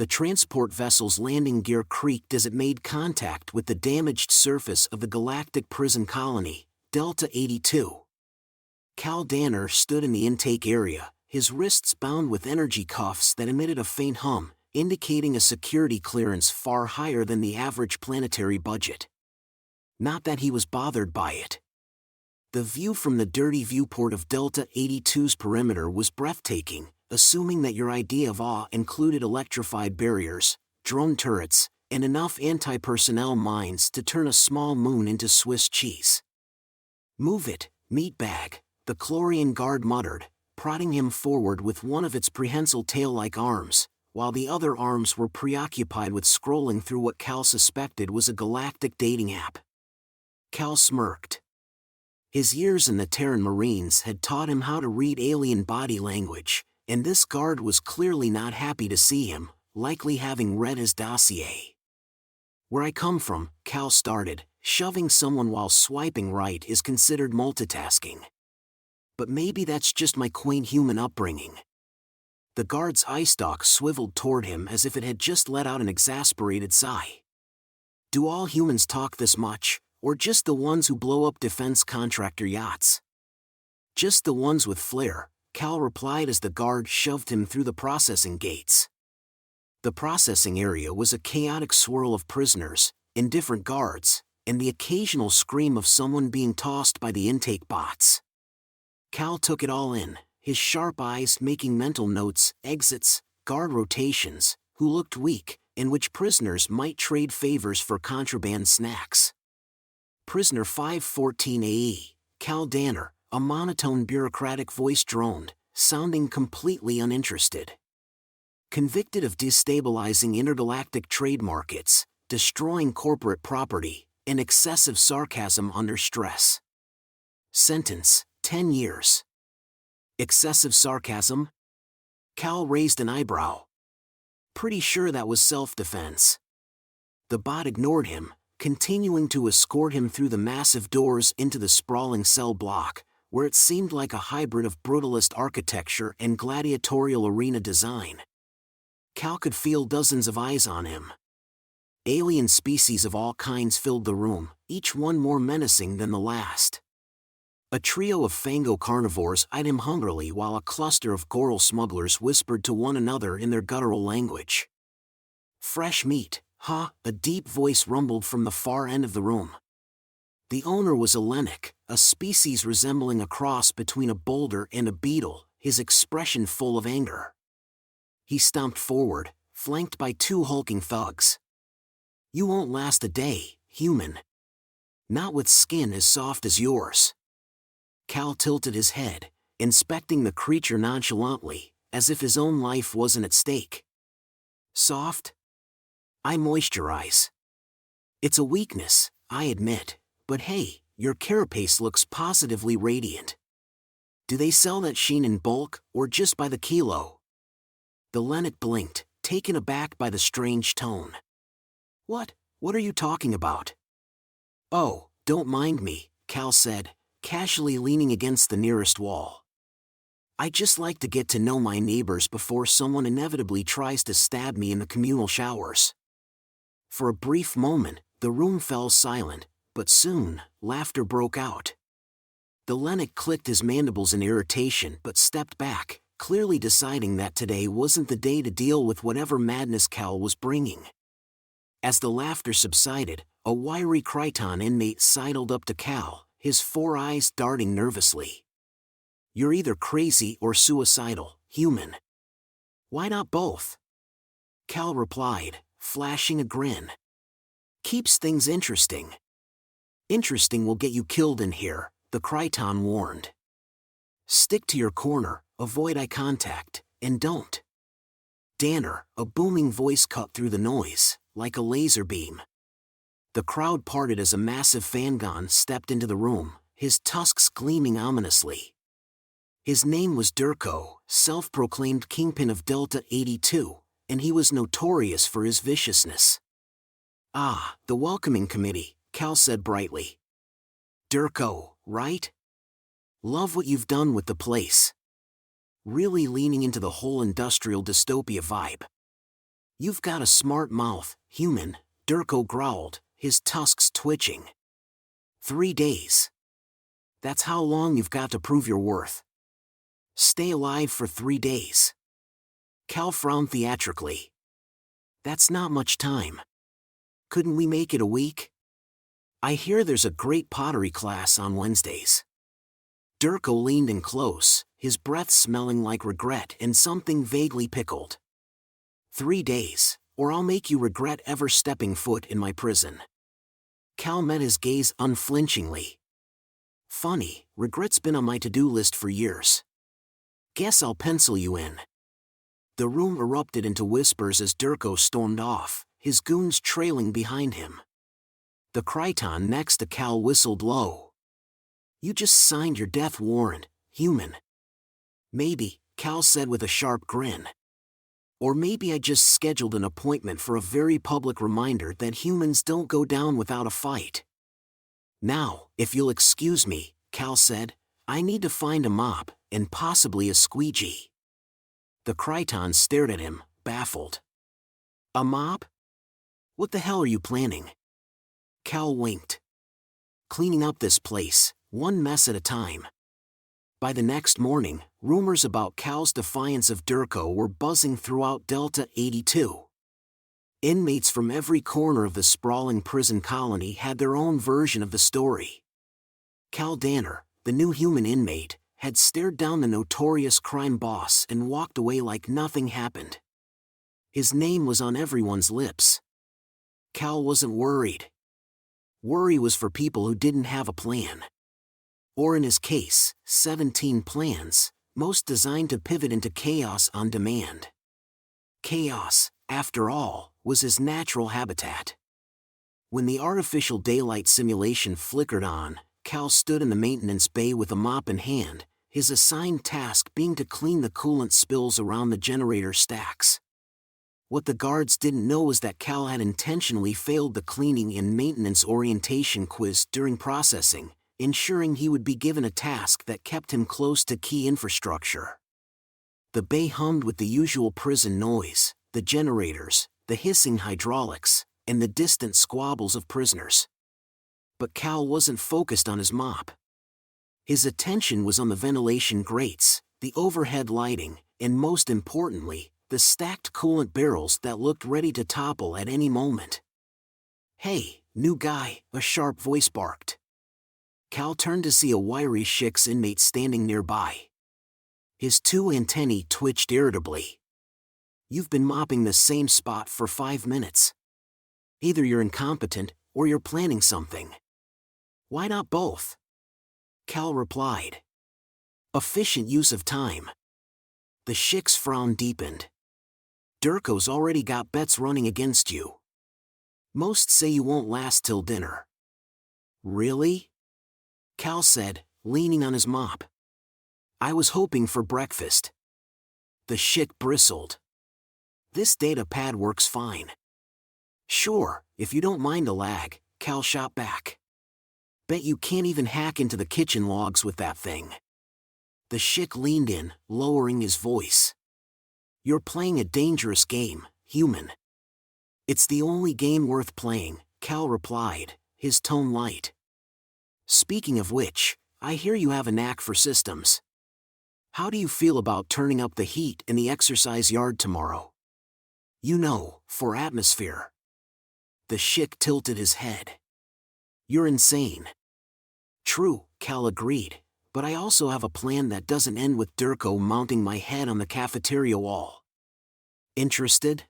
The transport vessel's landing gear creaked as it made contact with the damaged surface of the galactic prison colony, Delta 82. Cal Danner stood in the intake area, his wrists bound with energy cuffs that emitted a faint hum, indicating a security clearance far higher than the average planetary budget. Not that he was bothered by it. The view from the dirty viewport of Delta 82's perimeter was breathtaking, assuming that your idea of awe included electrified barriers, drone turrets, and enough anti-personnel mines to turn a small moon into Swiss cheese. "Move it, meatbag," the Chlorian guard muttered, prodding him forward with one of its prehensile tail-like arms, while the other arms were preoccupied with scrolling through what Cal suspected was a galactic dating app. Cal smirked. His years in the Terran Marines had taught him how to read alien body language, and this guard was clearly not happy to see him, likely having read his dossier. "Where I come from," Cal started, shoving someone while swiping right is considered multitasking. "But maybe that's just my quaint human upbringing." The guard's eye stalk swiveled toward him as if it had just let out an exasperated sigh. "Do all humans talk this much, or just the ones who blow up defense contractor yachts?" "Just the ones with flair," Cal replied as the guard shoved him through the processing gates. The processing area was a chaotic swirl of prisoners, indifferent guards, and the occasional scream of someone being tossed by the intake bots. Cal took it all in, his sharp eyes making mental notes, exits, guard rotations, who looked weak, in which prisoners might trade favors for contraband snacks. "Prisoner 514 AE, Cal Danner," a monotone bureaucratic voice droned, sounding completely uninterested. "Convicted of destabilizing intergalactic trade markets, destroying corporate property, and excessive sarcasm under stress. Sentence, 10 years. Excessive sarcasm?" Cal raised an eyebrow. "Pretty sure that was self-defense." The bot ignored him, continuing to escort him through the massive doors into the sprawling cell block, where it seemed like a hybrid of brutalist architecture and gladiatorial arena design. Cal could feel dozens of eyes on him. Alien species of all kinds filled the room, each one more menacing than the last. A trio of Fango carnivores eyed him hungrily while a cluster of Goral smugglers whispered to one another in their guttural language. "Fresh meat, huh?" a deep voice rumbled from the far end of the room. The owner was a Lennox, a species resembling a cross between a boulder and a beetle, his expression full of anger. He stomped forward, flanked by two hulking thugs. "You won't last a day, human. Not with skin as soft as yours." Cal tilted his head, inspecting the creature nonchalantly, as if his own life wasn't at stake. "Soft? I moisturize. It's a weakness, I admit, but hey, your carapace looks positively radiant. Do they sell that sheen in bulk, or just by the kilo?" The Lennox blinked, taken aback by the strange tone. What are you talking about?" "Oh, don't mind me," Cal said, casually leaning against the nearest wall. "I just like to get to know my neighbors before someone inevitably tries to stab me in the communal showers." For a brief moment, the room fell silent, but soon, laughter broke out. The Lennox clicked his mandibles in irritation but stepped back, clearly deciding that today wasn't the day to deal with whatever madness Cal was bringing. As the laughter subsided, a wiry Kryton inmate sidled up to Cal, his four eyes darting nervously. "You're either crazy or suicidal, human." "Why not both?" Cal replied, flashing a grin. "Keeps things interesting." "Interesting will get you killed in here," the Kryton warned. "Stick to your corner, avoid eye contact, and don't." "Danner," a booming voice cut through the noise, like a laser beam. The crowd parted as a massive Fangon stepped into the room, his tusks gleaming ominously. His name was Durko, self-proclaimed kingpin of Delta 82, and he was notorious for his viciousness. "Ah, the welcoming committee," Cal said brightly. "Durko, right? Love what you've done with the place. Really leaning into the whole industrial dystopia vibe." You've got a smart mouth, human, Durko growled, his tusks twitching. 3 days. That's how long you've got to prove your worth. Stay alive for 3 days. Cal frowned theatrically. That's not much time. Couldn't we make it a week? I hear there's a great pottery class on Wednesdays. Durko leaned in close, his breath smelling like regret and something vaguely pickled. 3 days, or I'll make you regret ever stepping foot in my prison. Cal met his gaze unflinchingly. Funny, regret's been on my to-do list for years. Guess I'll pencil you in. The room erupted into whispers as Durko stormed off, his goons trailing behind him. The Kryton next to Cal whistled low. You just signed your death warrant, human. Maybe, Cal said with a sharp grin. Or maybe I just scheduled an appointment for a very public reminder that humans don't go down without a fight. Now, if you'll excuse me, Cal said, I need to find a mop, and possibly a squeegee. The Kryton stared at him, baffled. A mop? What the hell are you planning? Cal winked. Cleaning up this place, one mess at a time. By the next morning, rumors about Cal's defiance of Durko were buzzing throughout Delta 82. Inmates from every corner of the sprawling prison colony had their own version of the story. Cal Danner, the new human inmate, had stared down the notorious crime boss and walked away like nothing happened. His name was on everyone's lips. Cal wasn't worried. Worry was for people who didn't have a plan. Or in his case, 17 plans, most designed to pivot into chaos on demand. Chaos, after all, was his natural habitat. When the artificial daylight simulation flickered on, Cal stood in the maintenance bay with a mop in hand, his assigned task being to clean the coolant spills around the generator stacks. What the guards didn't know was that Cal had intentionally failed the cleaning and maintenance orientation quiz during processing, ensuring he would be given a task that kept him close to key infrastructure. The bay hummed with the usual prison noise, the generators, the hissing hydraulics, and the distant squabbles of prisoners. But Cal wasn't focused on his mop. His attention was on the ventilation grates, the overhead lighting, and most importantly, the stacked coolant barrels that looked ready to topple at any moment. Hey, new guy, a sharp voice barked. Cal turned to see a wiry Shik's inmate standing nearby. His 2 antennae twitched irritably. You've been mopping the same spot for 5 minutes. Either you're incompetent, or you're planning something. Why not both? Cal replied. Efficient use of time. The Shik's frown deepened. Durko's already got bets running against you. Most say you won't last till dinner. Really? Cal said, leaning on his mop. I was hoping for breakfast. The Shik bristled. This data pad works fine. Sure, if you don't mind a lag, Cal shot back. Bet you can't even hack into the kitchen logs with that thing. The Shik leaned in, lowering his voice. You're playing a dangerous game, human. It's the only game worth playing, Cal replied, his tone light. Speaking of which, I hear you have a knack for systems. How do you feel about turning up the heat in the exercise yard tomorrow? You know, for atmosphere. The Shik tilted his head. You're insane. True, Cal agreed, but I also have a plan that doesn't end with Durko mounting my head on the cafeteria wall. Interested?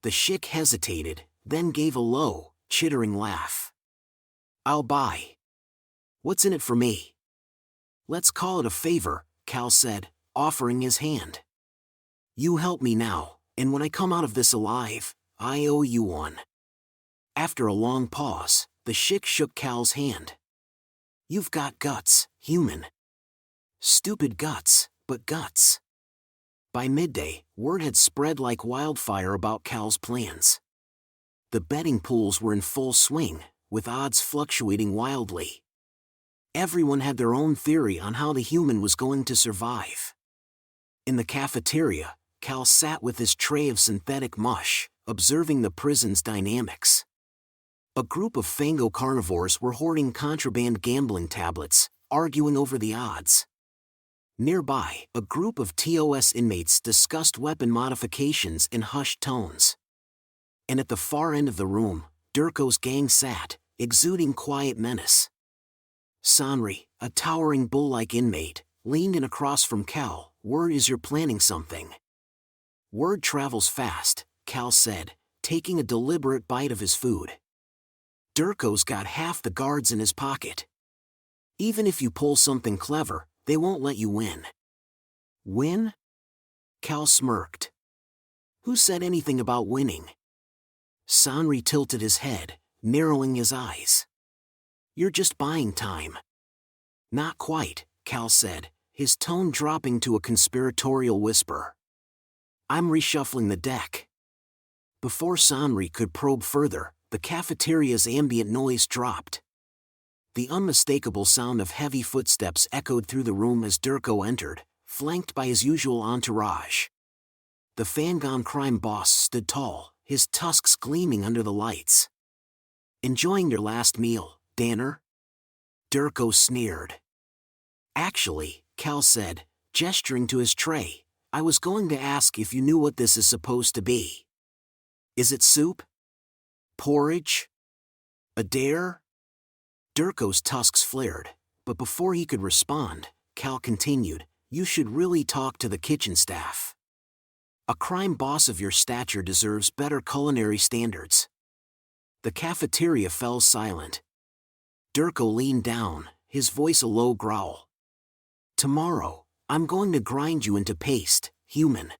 The Shik hesitated, then gave a low, chittering laugh. I'll buy. What's in it for me? Let's call it a favor, Cal said, offering his hand. You help me now, and when I come out of this alive, I owe you one. After a long pause, the Shik shook Cal's hand. You've got guts, human. Stupid guts, but guts. By midday, word had spread like wildfire about Cal's plans. The betting pools were in full swing, with odds fluctuating wildly. Everyone had their own theory on how the human was going to survive. In the cafeteria, Cal sat with his tray of synthetic mush, observing the prison's dynamics. A group of Fango carnivores were hoarding contraband gambling tablets, arguing over the odds. Nearby, a group of TOS inmates discussed weapon modifications in hushed tones. And at the far end of the room, Durko's gang sat, exuding quiet menace. Sanri, a towering bull-like inmate, leaned in across from Cal. "Word is you're planning something." "Word travels fast," Cal said, taking a deliberate bite of his food. "Durko's got half the guards in his pocket. Even if you pull something clever, they won't let you win." "Win?" Cal smirked. "Who said anything about winning?" Sanri tilted his head, narrowing his eyes. "You're just buying time." "Not quite," Cal said, his tone dropping to a conspiratorial whisper. "I'm reshuffling the deck." Before Sanri could probe further, the cafeteria's ambient noise dropped. The unmistakable sound of heavy footsteps echoed through the room as Durko entered, flanked by his usual entourage. The Fangon crime boss stood tall, his tusks gleaming under the lights. "Enjoying your last meal, Danner?" Durko sneered. "Actually," Cal said, gesturing to his tray, "I was going to ask if you knew what this is supposed to be. Is it soup? Porridge? A dare?" Durko's tusks flared, but before he could respond, Cal continued, "You should really talk to the kitchen staff. A crime boss of your stature deserves better culinary standards." The cafeteria fell silent. Durko leaned down, his voice a low growl. "Tomorrow, I'm going to grind you into paste, human."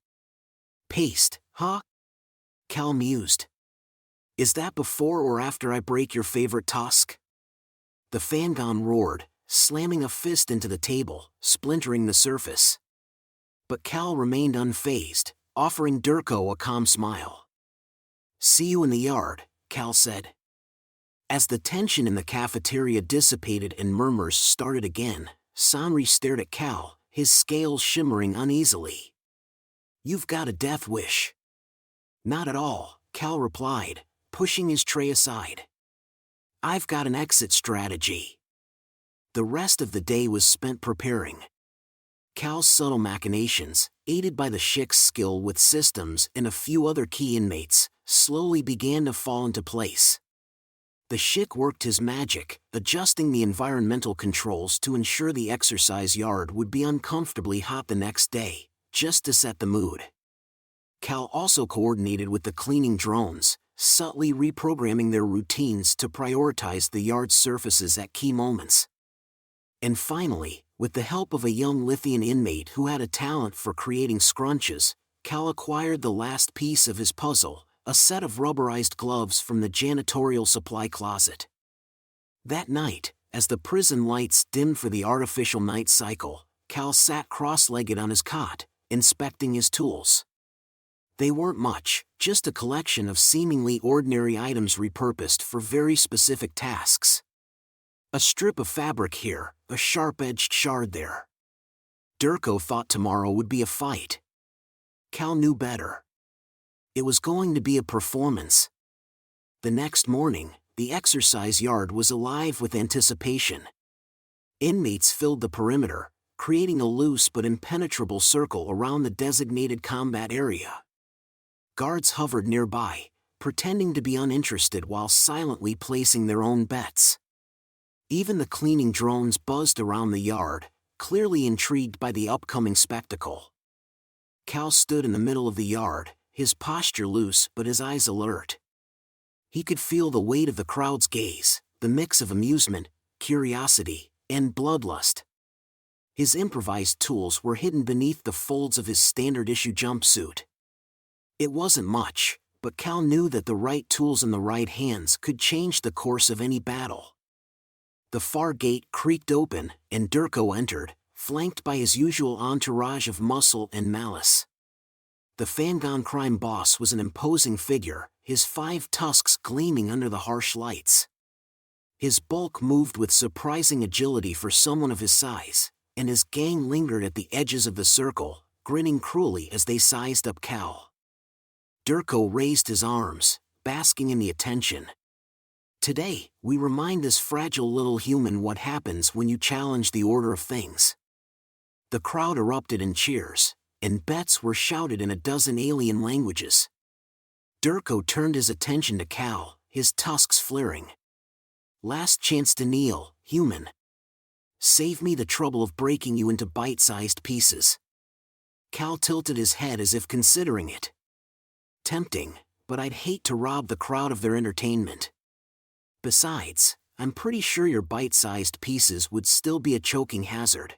"Paste, huh?" Cal mused. "Is that before or after I break your favorite tusk?" The Fangon roared, slamming a fist into the table, splintering the surface. But Cal remained unfazed, offering Durko a calm smile. "See you in the yard," Cal said. As the tension in the cafeteria dissipated and murmurs started again, Sanri stared at Cal, his scales shimmering uneasily. "You've got a death wish." "Not at all," Cal replied, pushing his tray aside. "I've got an exit strategy." The rest of the day was spent preparing. Cal's subtle machinations, aided by the Shik's skill with systems and a few other key inmates, slowly began to fall into place. The Shik worked his magic, adjusting the environmental controls to ensure the exercise yard would be uncomfortably hot the next day, just to set the mood. Cal also coordinated with the cleaning drones, subtly reprogramming their routines to prioritize the yard's surfaces at key moments. And finally, with the help of a young Lithian inmate who had a talent for creating scrunches, Cal acquired the last piece of his puzzle, a set of rubberized gloves from the janitorial supply closet. That night, as the prison lights dimmed for the artificial night cycle, Cal sat cross-legged on his cot, inspecting his tools. They weren't much, just a collection of seemingly ordinary items repurposed for very specific tasks. A strip of fabric here, a sharp-edged shard there. Durko thought tomorrow would be a fight. Cal knew better. It was going to be a performance. The next morning, the exercise yard was alive with anticipation. Inmates filled the perimeter, creating a loose but impenetrable circle around the designated combat area. Guards hovered nearby, pretending to be uninterested while silently placing their own bets. Even the cleaning drones buzzed around the yard, clearly intrigued by the upcoming spectacle. Cal stood in the middle of the yard, his posture loose but his eyes alert. He could feel the weight of the crowd's gaze, the mix of amusement, curiosity, and bloodlust. His improvised tools were hidden beneath the folds of his standard-issue jumpsuit. It wasn't much, but Cal knew that the right tools in the right hands could change the course of any battle. The far gate creaked open, and Durko entered, flanked by his usual entourage of muscle and malice. The Fangon crime boss was an imposing figure, his 5 tusks gleaming under the harsh lights. His bulk moved with surprising agility for someone of his size, and his gang lingered at the edges of the circle, grinning cruelly as they sized up Cal. Durko raised his arms, basking in the attention. Today, we remind this fragile little human what happens when you challenge the order of things. The crowd erupted in cheers, and bets were shouted in a dozen alien languages. Durko turned his attention to Cal, his tusks flaring. Last chance to kneel, human. Save me the trouble of breaking you into bite-sized pieces. Cal tilted his head as if considering it. Tempting, but I'd hate to rob the crowd of their entertainment. Besides, I'm pretty sure your bite-sized pieces would still be a choking hazard.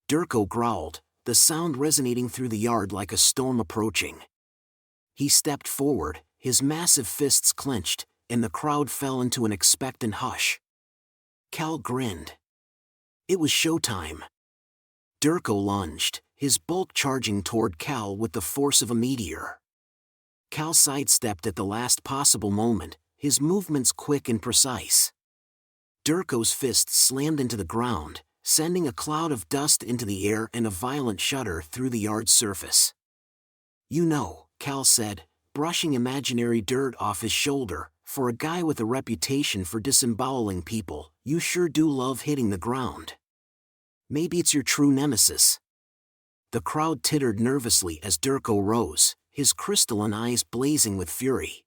Durko growled, the sound resonating through the yard like a storm approaching. He stepped forward, his massive fists clenched, and the crowd fell into an expectant hush. Cal grinned. It was showtime. Durko lunged, his bulk charging toward Cal with the force of a meteor. Cal sidestepped at the last possible moment, his movements quick and precise. Durko's fist slammed into the ground, sending a cloud of dust into the air and a violent shudder through the yard's surface. You know, Cal said, brushing imaginary dirt off his shoulder, for a guy with a reputation for disemboweling people, you sure do love hitting the ground. Maybe it's your true nemesis. The crowd tittered nervously as Durko rose, his crystalline eyes blazing with fury.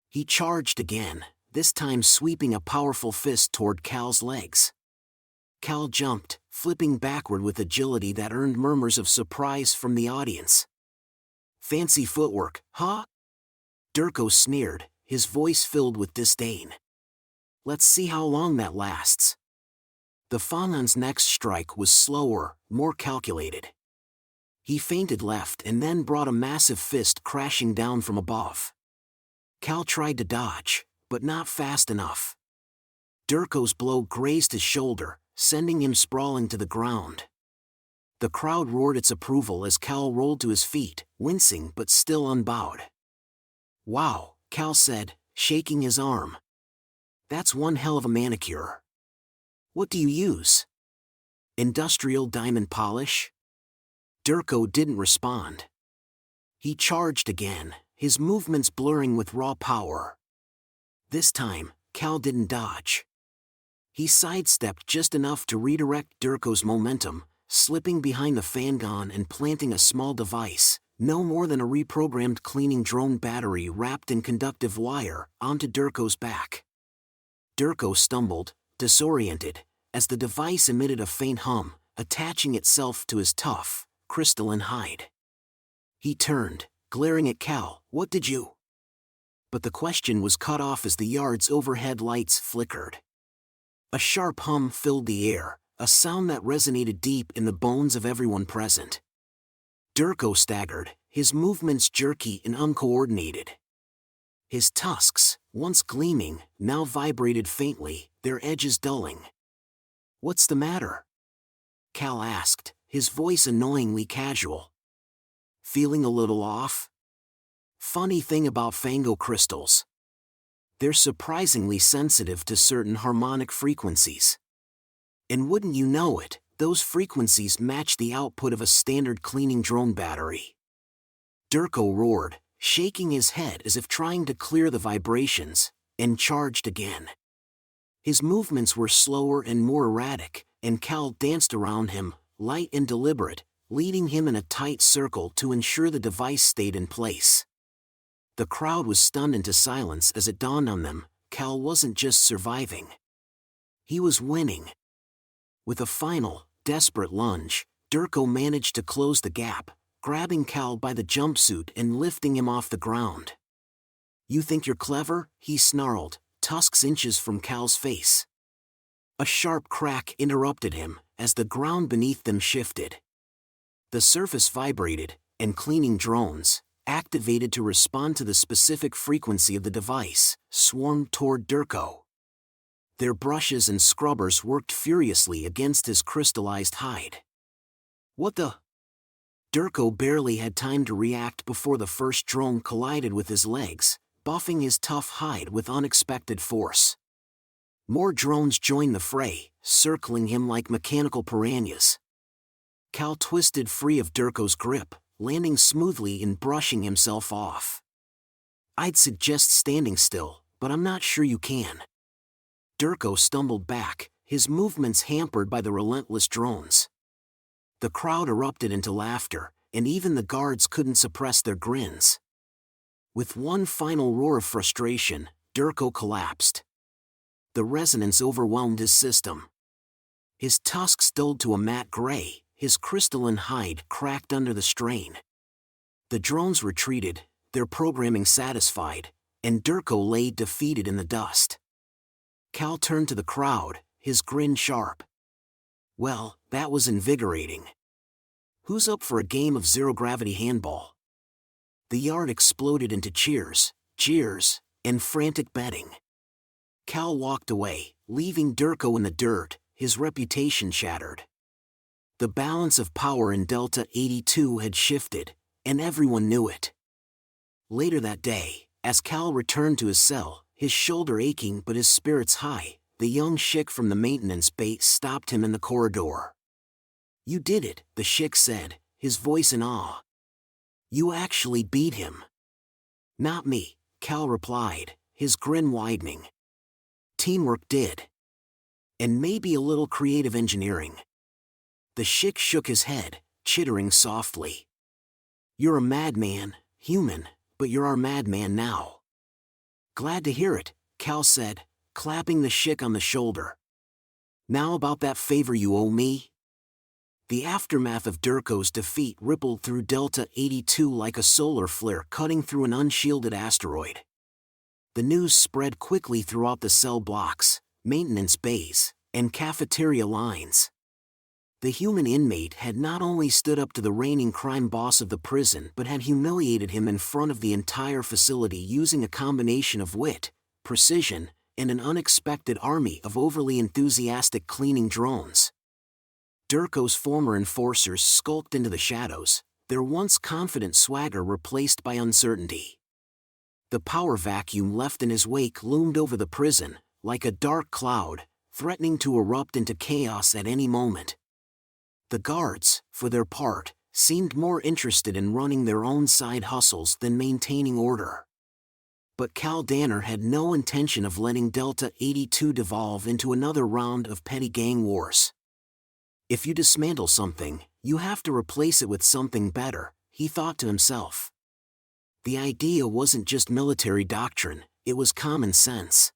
He charged again, this time sweeping a powerful fist toward Cal's legs. Cal jumped, flipping backward with agility that earned murmurs of surprise from the audience. Fancy footwork, huh? Durko sneered, his voice filled with disdain. Let's see how long that lasts. The Fanon's next strike was slower, more calculated. He feinted left and then brought a massive fist crashing down from above. Cal tried to dodge, but not fast enough. Durko's blow grazed his shoulder, sending him sprawling to the ground. The crowd roared its approval as Cal rolled to his feet, wincing but still unbowed. Wow, Cal said, shaking his arm. That's one hell of a manicure. What do you use? Industrial diamond polish? Durko didn't respond. He charged again, his movements blurring with raw power. This time, Cal didn't dodge. He sidestepped just enough to redirect Durko's momentum, slipping behind the Fangon and planting a small device, no more than a reprogrammed cleaning drone battery wrapped in conductive wire, onto Durko's back. Durko stumbled, disoriented, as the device emitted a faint hum, attaching itself to his tough, crystalline hide. He turned, glaring at Cal. What did you? But the question was cut off as the yard's overhead lights flickered. A sharp hum filled the air, a sound that resonated deep in the bones of everyone present. Durko staggered, his movements jerky and uncoordinated. His tusks, once gleaming, now vibrated faintly, their edges dulling. What's the matter? Cal asked, his voice annoyingly casual. Feeling a little off? Funny thing about Fango crystals. They're surprisingly sensitive to certain harmonic frequencies. And wouldn't you know it, those frequencies match the output of a standard cleaning drone battery. Durko roared, shaking his head as if trying to clear the vibrations, and charged again. His movements were slower and more erratic, and Cal danced around him, light and deliberate, leading him in a tight circle to ensure the device stayed in place. The crowd was stunned into silence as it dawned on them, Cal wasn't just surviving. He was winning. With a final, desperate lunge, Durko managed to close the gap, grabbing Cal by the jumpsuit and lifting him off the ground. You think you're clever? He snarled, tusks inches from Cal's face. A sharp crack interrupted him, as the ground beneath them shifted. The surface vibrated, and cleaning drones, activated to respond to the specific frequency of the device, swarmed toward Durko. Their brushes and scrubbers worked furiously against his crystallized hide. What the? Durko barely had time to react before the first drone collided with his legs, buffing his tough hide with unexpected force. More drones joined the fray, circling him like mechanical piranhas. Cal twisted free of Durko's grip, landing smoothly and brushing himself off. "I'd suggest standing still, but I'm not sure you can." Durko stumbled back, his movements hampered by the relentless drones. The crowd erupted into laughter, and even the guards couldn't suppress their grins. With one final roar of frustration, Durko collapsed. The resonance overwhelmed his system. His tusks dulled to a matte gray, his crystalline hide cracked under the strain. The drones retreated, their programming satisfied, and Durko lay defeated in the dust. Cal turned to the crowd, his grin sharp. "Well, that was invigorating. Who's up for a game of zero-gravity handball?" The yard exploded into cheers, jeers, and frantic betting. Cal walked away, leaving Durko in the dirt, his reputation shattered. The balance of power in Delta 82 had shifted, and everyone knew it. Later that day, as Cal returned to his cell, his shoulder aching but his spirits high, the young Schick from the maintenance base stopped him in the corridor. "You did it," the Schick said, his voice in awe. "You actually beat him." "Not me," Cal replied, his grin widening. "Teamwork did. And maybe a little creative engineering." The Schick shook his head, chittering softly. "You're a madman, human, but you're our madman now." "Glad to hear it," Cal said, clapping the Schick on the shoulder. "Now about that favor you owe me?" The aftermath of Durko's defeat rippled through Delta 82 like a solar flare cutting through an unshielded asteroid. The news spread quickly throughout the cell blocks, maintenance bays, and cafeteria lines. The human inmate had not only stood up to the reigning crime boss of the prison but had humiliated him in front of the entire facility using a combination of wit, precision, and an unexpected army of overly enthusiastic cleaning drones. Durko's former enforcers skulked into the shadows, their once confident swagger replaced by uncertainty. The power vacuum left in his wake loomed over the prison, like a dark cloud, threatening to erupt into chaos at any moment. The guards, for their part, seemed more interested in running their own side hustles than maintaining order. But Cal Danner had no intention of letting Delta 82 devolve into another round of petty gang wars. "If you dismantle something, you have to replace it with something better," he thought to himself. The idea wasn't just military doctrine, it was common sense.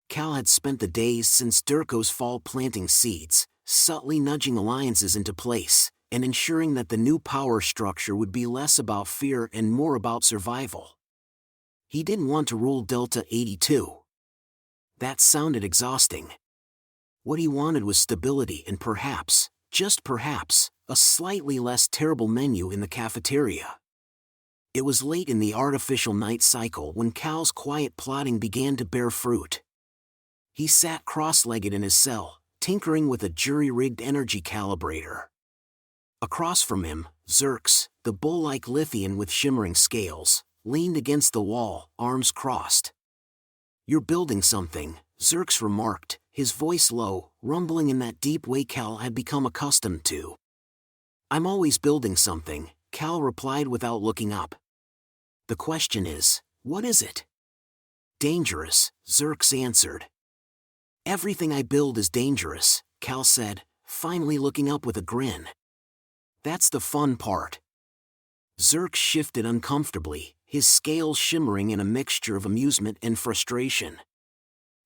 Cal had spent the days since Durko's fall planting seeds, subtly nudging alliances into place, and ensuring that the new power structure would be less about fear and more about survival. He didn't want to rule Delta 82. That sounded exhausting. What he wanted was stability and perhaps, just perhaps, a slightly less terrible menu in the cafeteria. It was late in the artificial night cycle when Cal's quiet plotting began to bear fruit. He sat cross-legged in his cell, tinkering with a jury-rigged energy calibrator. Across from him, Xerx, the bull-like Lithian with shimmering scales, leaned against the wall, arms crossed. "You're building something," Xerx remarked, his voice low, rumbling in that deep way Cal had become accustomed to. "I'm always building something," Cal replied without looking up. "The question is, what is it?" "Dangerous," Xerx answered. "Everything I build is dangerous," Cal said, finally looking up with a grin. "That's the fun part." Xerx shifted uncomfortably, his scales shimmering in a mixture of amusement and frustration.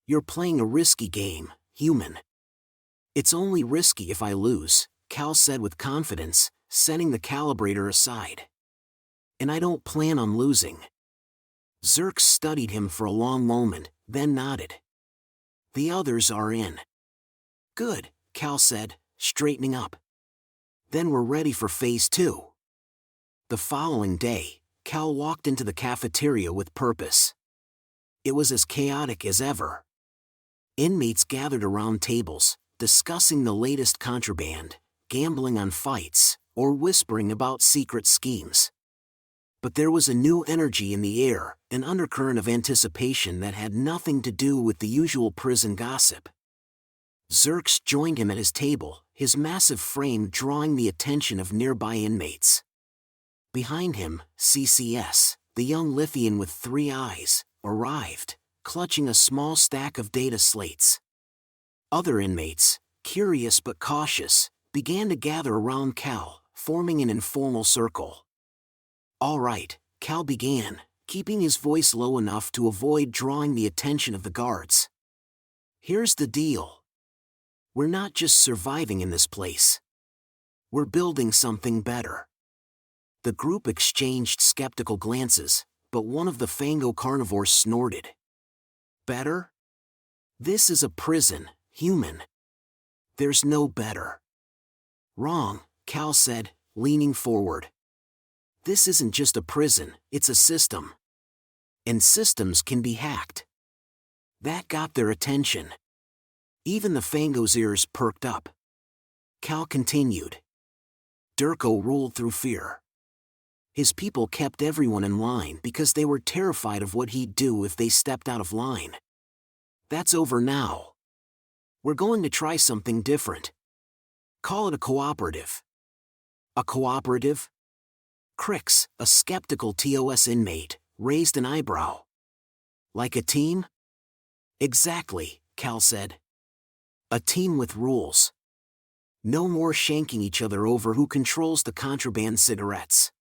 "You're playing a risky game, human." "It's only risky if I lose," Cal said with confidence, setting the calibrator aside. "And I don't plan on losing." Xerx studied him for a long moment, then nodded. "The others are in." "Good," Cal said, straightening up. "Then we're ready for phase 2. The following day, Cal walked into the cafeteria with purpose. It was as chaotic as ever. Inmates gathered around tables, discussing the latest contraband, gambling on fights, or whispering about secret schemes. But there was a new energy in the air, an undercurrent of anticipation that had nothing to do with the usual prison gossip. Xerx joined him at his table, his massive frame drawing the attention of nearby inmates. Behind him, CCS, the young Lithian with 3 eyes, arrived, clutching a small stack of data slates. Other inmates, curious but cautious, began to gather around Cal, forming an informal circle. "All right," Cal began, keeping his voice low enough to avoid drawing the attention of the guards. "Here's the deal. We're not just surviving in this place. We're building something better." The group exchanged skeptical glances, but one of the Fango carnivores snorted. "Better? This is a prison, human. There's no better." "Wrong," Cal said, leaning forward. "This isn't just a prison, it's a system. And systems can be hacked." That got their attention. Even the Fango's ears perked up. Cal continued. Durko ruled through fear. His people kept everyone in line because they were terrified of what he'd do if they stepped out of line. That's over now. We're going to try something different. Call it a cooperative. A cooperative? Crix, a skeptical TOS inmate, raised an eyebrow. Like a team? Exactly, Cal said. A team with rules. No more shanking each other over who controls the contraband cigarettes.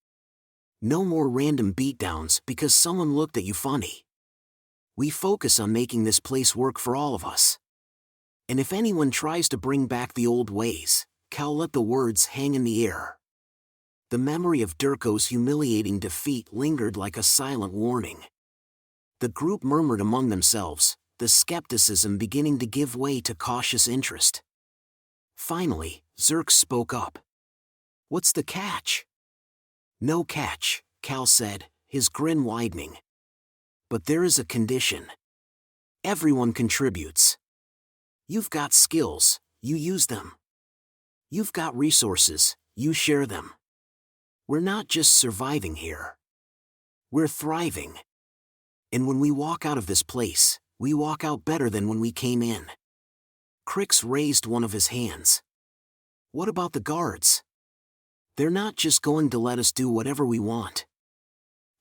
No more random beatdowns because someone looked at you funny. We focus on making this place work for all of us. And if anyone tries to bring back the old ways, Cal let the words hang in the air. The memory of Durko's humiliating defeat lingered like a silent warning. The group murmured among themselves, the skepticism beginning to give way to cautious interest. Finally, Xerx spoke up. "What's the catch?" "No catch," Cal said, his grin widening. "But there is a condition. Everyone contributes. You've got skills, you use them. You've got resources, you share them. We're not just surviving here. We're thriving. And when we walk out of this place, we walk out better than when we came in." Crix raised one of his hands. "What about the guards? They're not just going to let us do whatever we want."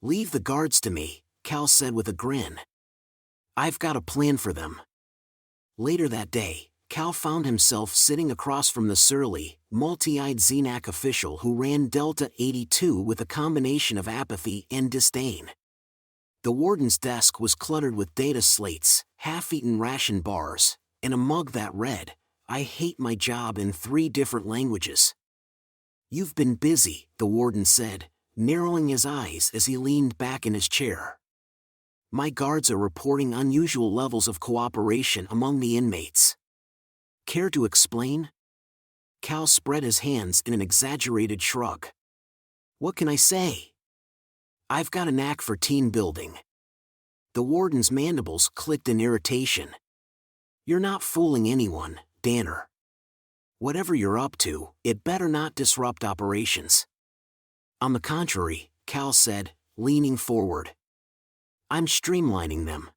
"Leave the guards to me," Cal said with a grin. "I've got a plan for them." Later that day, Cal found himself sitting across from the surly, multi-eyed Xenac official who ran Delta 82 with a combination of apathy and disdain. The warden's desk was cluttered with data slates, half-eaten ration bars, and a mug that read, "I hate my job" in 3 different languages. "You've been busy," the warden said, narrowing his eyes as he leaned back in his chair. "My guards are reporting unusual levels of cooperation among the inmates." "Care to explain?" Cal spread his hands in an exaggerated shrug. "What can I say? I've got a knack for team building." The warden's mandibles clicked in irritation. "You're not fooling anyone, Danner. Whatever you're up to, it better not disrupt operations." "On the contrary," Cal said, leaning forward. "I'm streamlining them.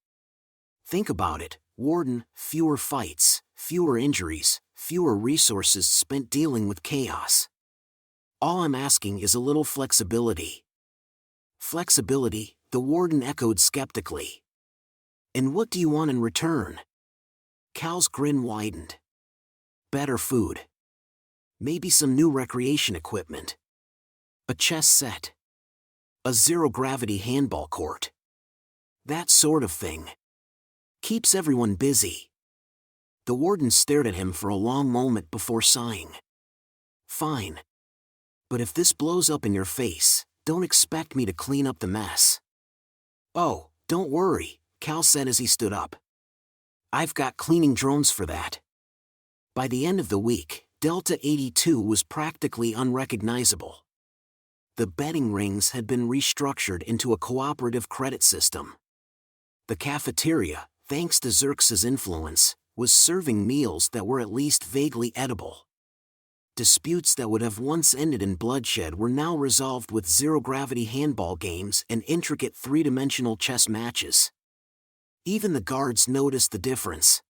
Think about it, Warden, fewer fights, fewer injuries, fewer resources spent dealing with chaos. All I'm asking is a little flexibility." "Flexibility," the warden echoed skeptically. "And what do you want in return?" Cal's grin widened. "Better food. Maybe some new recreation equipment. A chess set. A zero-gravity handball court. That sort of thing. Keeps everyone busy." The warden stared at him for a long moment before sighing. "Fine. But if this blows up in your face, don't expect me to clean up the mess." "Oh, don't worry," Cal said as he stood up. "I've got cleaning drones for that." By the end of the week, Delta 82 was practically unrecognizable. The betting rings had been restructured into a cooperative credit system. The cafeteria, thanks to Xerx's influence, was serving meals that were at least vaguely edible. Disputes that would have once ended in bloodshed were now resolved with zero-gravity handball games and intricate 3-dimensional chess matches. Even the guards noticed the difference.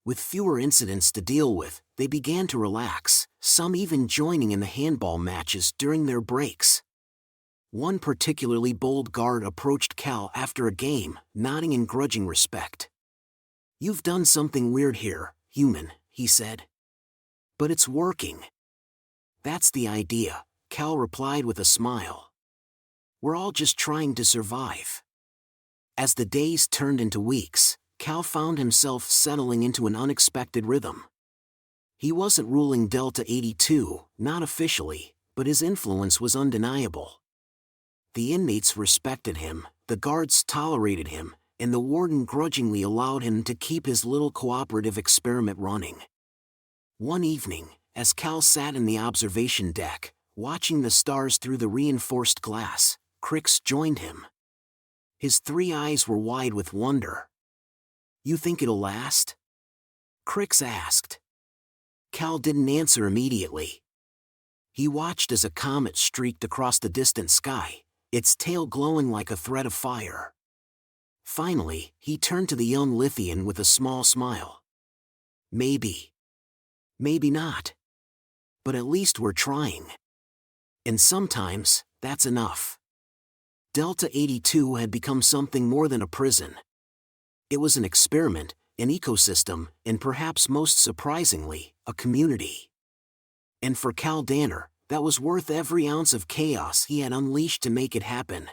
With fewer incidents to deal with, they began to relax, some even joining in the handball matches during their breaks. One particularly bold guard approached Cal after a game, nodding in grudging respect. "You've done something weird here, human," he said. "But it's working." "That's the idea," Cal replied with a smile. "We're all just trying to survive." As the days turned into weeks, Cal found himself settling into an unexpected rhythm. He wasn't ruling Delta 82, not officially, but his influence was undeniable. The inmates respected him, the guards tolerated him, and the warden grudgingly allowed him to keep his little cooperative experiment running. One evening, as Cal sat in the observation deck, watching the stars through the reinforced glass, Crix joined him. His 3 eyes were wide with wonder. "You think it'll last?" Crix asked. Cal didn't answer immediately. He watched as a comet streaked across the distant sky, its tail glowing like a thread of fire. Finally, he turned to the young Lithian with a small smile. "Maybe. Maybe not. But at least we're trying. And sometimes, that's enough." Delta 82 had become something more than a prison. It was an experiment, an ecosystem, and perhaps most surprisingly, a community. And for Cal Danner, that was worth every ounce of chaos he had unleashed to make it happen.